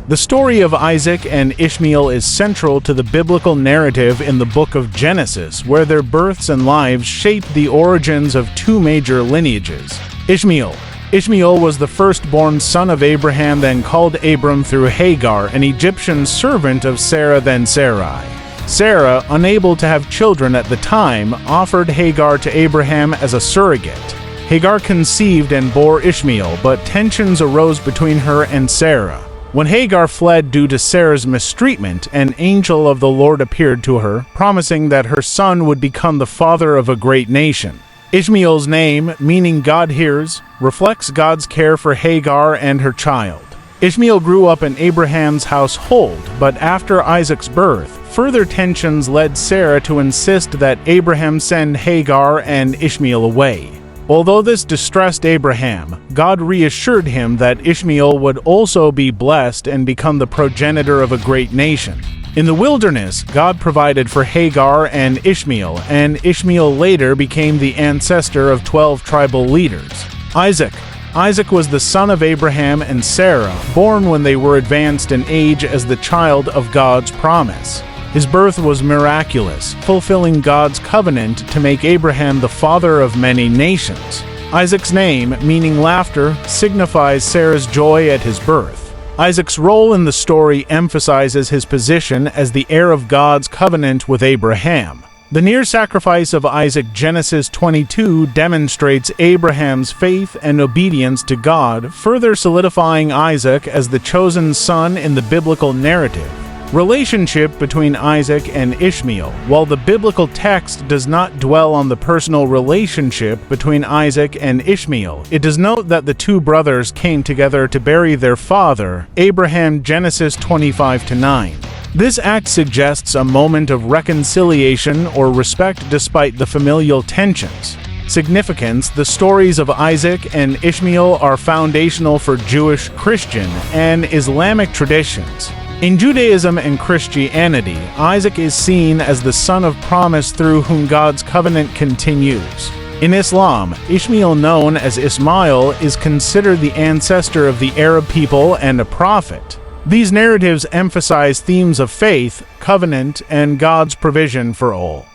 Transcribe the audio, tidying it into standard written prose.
The story of Isaac and Ishmael is central to the biblical narrative in the book of Genesis, where their births and lives shape the origins of two major lineages. Ishmael was the firstborn son of Abraham, then called Abram through Hagar, an Egyptian servant of Sarah, then Sarai. Sarah, unable to have children at the time, offered Hagar to Abraham as a surrogate. Hagar conceived and bore Ishmael, but tensions arose between her and Sarah. When Hagar fled due to Sarah's mistreatment, an angel of the Lord appeared to her, promising that her son would become the father of a great nation. Ishmael's name, meaning God hears, reflects God's care for Hagar and her child. Ishmael grew up in Abraham's household, but after Isaac's birth, further tensions led Sarah to insist that Abraham send Hagar and Ishmael away. Although this distressed Abraham, God reassured him that Ishmael would also be blessed and become the progenitor of a great nation. In the wilderness, God provided for Hagar and Ishmael later became the ancestor of 12 tribal leaders. Isaac was the son of Abraham and Sarah, born when they were advanced in age as the child of God's promise. His birth was miraculous, fulfilling God's covenant to make Abraham the father of many nations. Isaac's name, meaning laughter, signifies Sarah's joy at his birth. Isaac's role in the story emphasizes his position as the heir of God's covenant with Abraham. The near sacrifice of Isaac, Genesis 22, demonstrates Abraham's faith and obedience to God, further solidifying Isaac as the chosen son in the biblical narrative. Relationship between Isaac and Ishmael. While the biblical text does not dwell on the personal relationship between Isaac and Ishmael, it does note that the two brothers came together to bury their father, Abraham, Genesis 25-9. This act suggests a moment of reconciliation or respect despite the familial tensions. Significance: the stories of Isaac and Ishmael are foundational for Jewish, Christian, and Islamic traditions. In Judaism and Christianity, Isaac is seen as the son of promise through whom God's covenant continues. In Islam, Ishmael, known as Ismail, is considered the ancestor of the Arab people and a prophet. These narratives emphasize themes of faith, covenant, and God's provision for all.